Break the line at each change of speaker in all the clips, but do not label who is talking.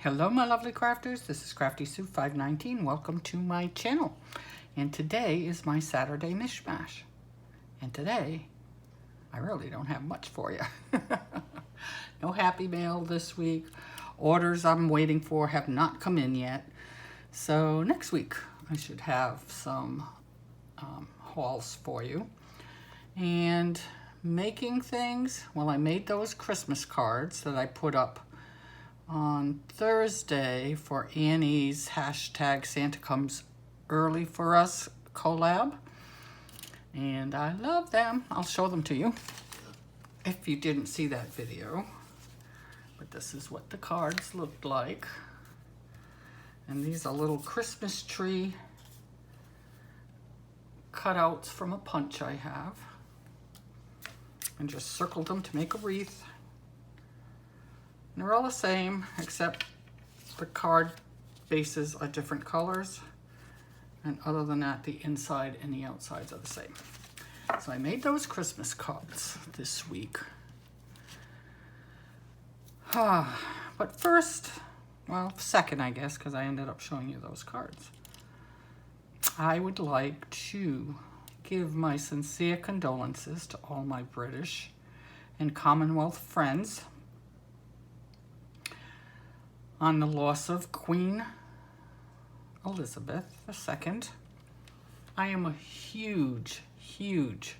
Hello my lovely crafters, this is Crafty Sue 519. Welcome to my channel. And today is my Saturday Mishmash. And today, I really don't have much for you. No happy mail this week. Orders I'm waiting for have not come in yet. So next week I should have some hauls for you. And making things, well, I made those Christmas cards that I put up on Thursday for Annie's hashtag Santa Comes Early for Us collab. And I love them. I'll show them to you if you didn't see that video. But this is what the cards looked like. And these are little Christmas tree cutouts from a punch I have. And just circled them to make a wreath. And they're all the same, except the card bases are different colors. And other than that, the inside and the outsides are the same. So I made those Christmas cards this week. But first, well, second, I guess, because I ended up showing you those cards. I would like to give my sincere condolences to all my British and Commonwealth friends on the loss of Queen Elizabeth II. I am a huge, huge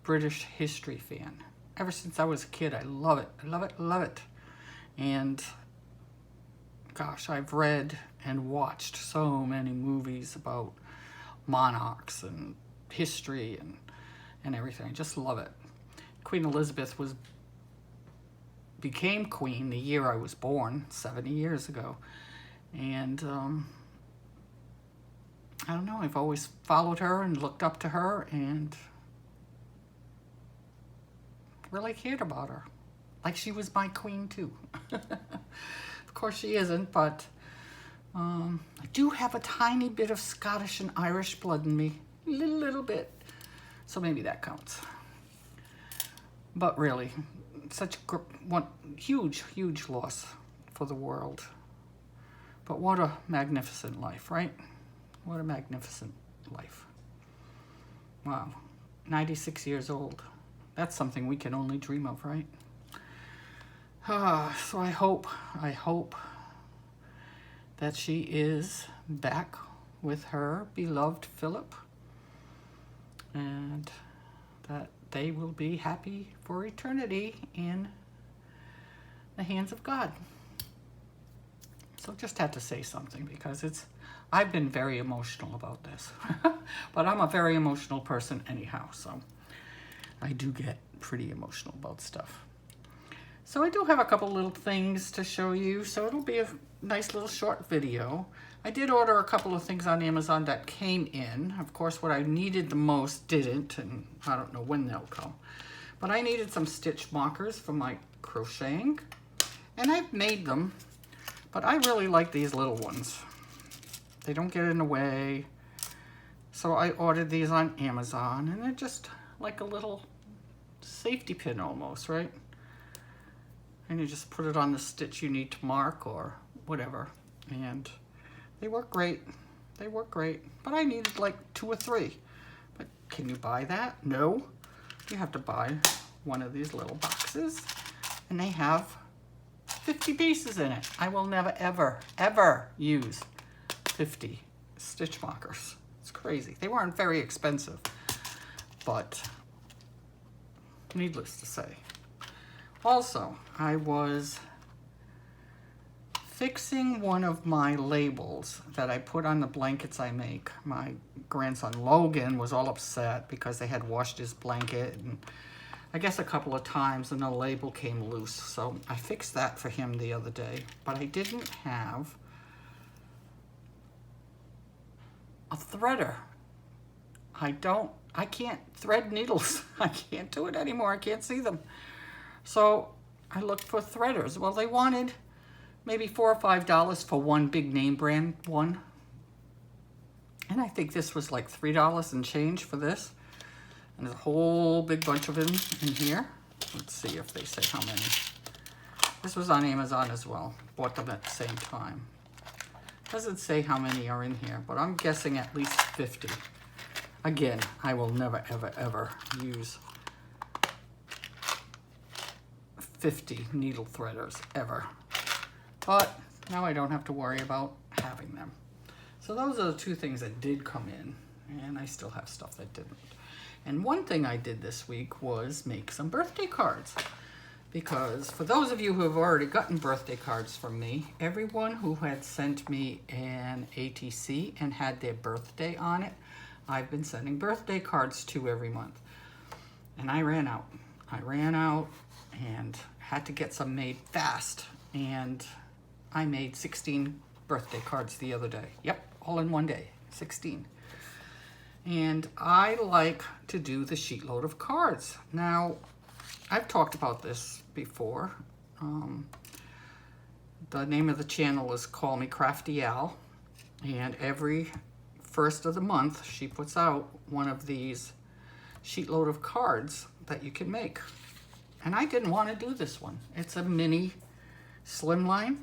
British history fan. Ever since I was a kid, I love it. I love it, love it. And gosh, I've read and watched so many movies about monarchs and history and everything. I just love it. Queen Elizabeth became queen the year I was born, 70 years ago. And I don't know, I've always followed her and looked up to her and really cared about her. Like she was my queen too. Of course she isn't, but I do have a tiny bit of Scottish and Irish blood in me. A little bit. So maybe that counts. But really, such one huge, huge loss for the world. But what a magnificent life, right? What a magnificent life. Wow, 96 years old. That's something we can only dream of, right? So I hope that she is back with her beloved Philip, and that they will be happy for eternity in the hands of God. So just had to say something because I've been very emotional about this. But I'm a very emotional person anyhow, so I do get pretty emotional about stuff. So I do have a couple little things to show you, so it'll be a nice little short video. I did order a couple of things on Amazon that came in. Of course, what I needed the most didn't, and I don't know when they'll come. But I needed some stitch markers for my crocheting, and I've made them, but I really like these little ones. They don't get in the way. So I ordered these on Amazon, and they're just like a little safety pin almost, right? And you just put it on the stitch you need to mark or whatever. And they work great. They work great. But I needed like 2 or 3. But can you buy that? No. You have to buy one of these little boxes. And they have 50 pieces in it. I will never, ever, ever use 50 stitch markers. It's crazy. They weren't very expensive. But needless to say. Also, I was fixing one of my labels that I put on the blankets I make. My grandson Logan was all upset because they had washed his blanket, and I guess a couple of times, and the label came loose. So I fixed that for him the other day, but I didn't have a threader. I can't thread needles. I can't do it anymore. I can't see them. So I looked for threaders. Well, they wanted maybe $4 or $5 for one big name brand one. And I think this was like $3 and change for this. And there's a whole big bunch of them in here. Let's see if they say how many. This was on Amazon as well. Bought them at the same time. Doesn't say how many are in here, but I'm guessing at least 50. Again, I will never, ever, ever use 50 needle threaders, ever. But now I don't have to worry about having them. So those are the two things that did come in, and I still have stuff that didn't. And one thing I did this week was make some birthday cards. Because for those of you who have already gotten birthday cards from me, everyone who had sent me an ATC and had their birthday on it, I've been sending birthday cards to every month. And I ran out. I ran out and had to get some made fast. And I made 16 birthday cards the other day. Yep, all in one day, 16. And I like to do the sheet load of cards. Now, I've talked about this before. The name of the channel is Call Me Crafty Al, and every first of the month she puts out one of these sheet load of cards that you can make. And I didn't want to do this one. It's a mini slimline,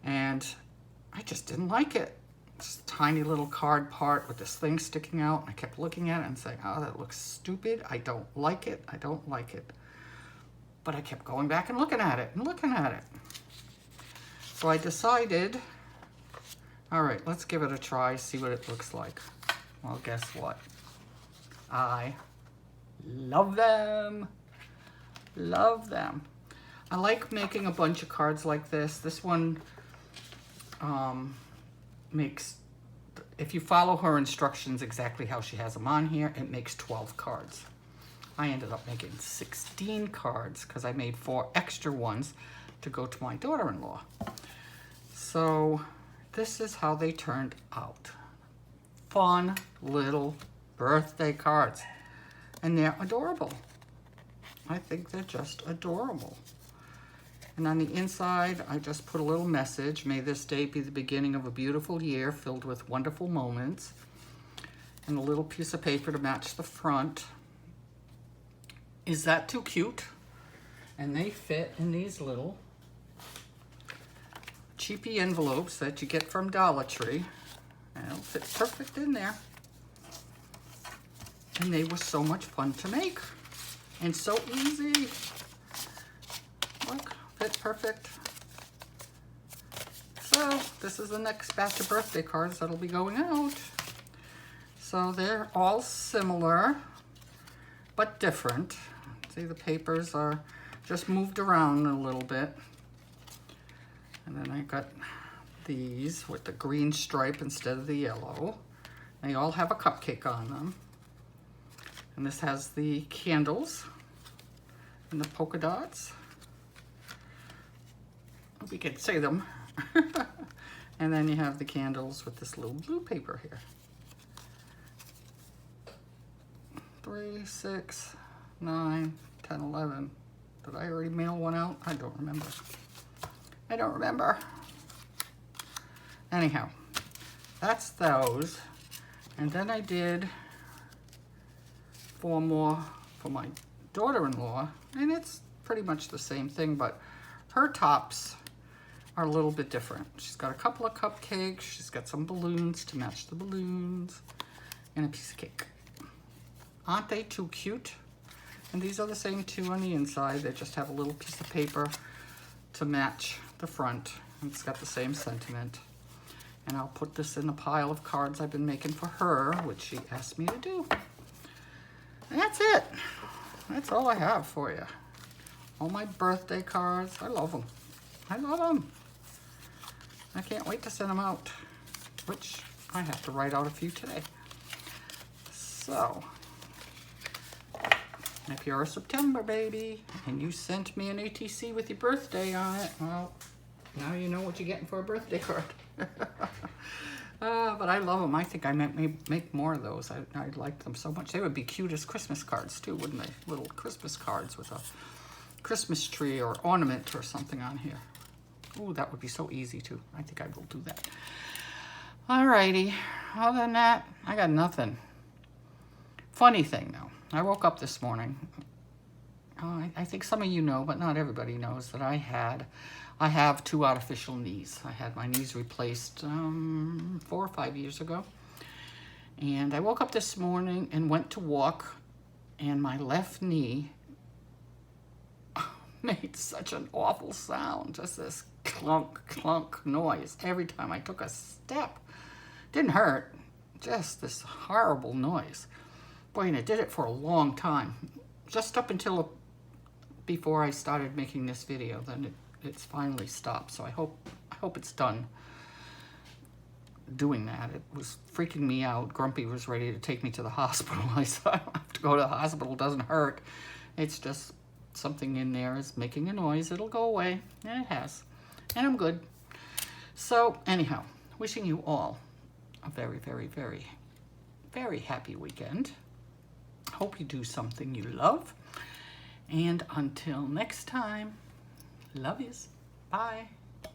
and I just didn't like it. It's a tiny little card part with this thing sticking out. I kept looking at it and saying, oh, that looks stupid. I don't like it. I don't like it. But I kept going back and looking at it and looking at it. So I decided, all right, let's give it a try, see what it looks like. Well, guess what? I love them. Love them. I like making a bunch of cards like this. This one makes, if you follow her instructions exactly how she has them on here, it makes 12 cards. I ended up making 16 cards because I made 4 extra ones to go to my daughter-in-law. So this is how they turned out. Fun little birthday cards. And they're adorable. I think they're just adorable. And on the inside, I just put a little message. May this day be the beginning of a beautiful year filled with wonderful moments. And a little piece of paper to match the front. Is that too cute? And they fit in these little cheapy envelopes that you get from Dollar Tree. And it'll fit perfect in there. And they were so much fun to make. And so easy. Look, fit perfect. So this is the next batch of birthday cards that'll be going out. So they're all similar, but different. See, the papers are just moved around a little bit. And then I got these with the green stripe instead of the yellow. They all have a cupcake on them. And this has the candles and the polka dots. Hope you can see them. And then you have the candles with this little blue paper here. 3, 6, 9, 10, 11. Did I already mail one out? I don't remember. I don't remember. Anyhow, that's those. And then I did 4 more for my daughter-in-law. And it's pretty much the same thing, but her tops are a little bit different. She's got a couple of cupcakes. She's got some balloons to match the balloons. And a piece of cake. Aren't they too cute? And these are the same too on the inside. They just have a little piece of paper to match the front. It's got the same sentiment. And I'll put this in the pile of cards I've been making for her, which she asked me to do. And that's it. That's all I have for you. All my birthday cards. I love them. I love them. I can't wait to send them out, which I have to write out a few today. So, if you're a September baby and you sent me an ATC with your birthday on it, well, now you know what you're getting for a birthday card. But I love them. I think I might make more of those. I like them so much. They would be cute as Christmas cards too, wouldn't they? Little Christmas cards with a Christmas tree or ornament or something on here. Ooh, that would be so easy too. I think I will do that. Alrighty. Other than that, I got nothing. Funny thing though, I woke up this morning. I think some of you know, but not everybody knows, that I have 2 artificial knees. I had my knees replaced 4 or 5 years ago. And I woke up this morning and went to walk, and my left knee made such an awful sound, just this clunk, clunk noise every time I took a step. Didn't hurt, just this horrible noise. Boy, and it did it for a long time, just up until before I started making this video. Then it's finally stopped, so I hope it's done doing that. It was freaking me out. Grumpy was ready to take me to the hospital. I said, I don't have to go to the hospital, it doesn't hurt. It's just something in there is making a noise. It'll go away, and it has. And I'm good. So anyhow, wishing you all a very, very, very, very happy weekend. Hope you do something you love. And until next time, love yous. Bye.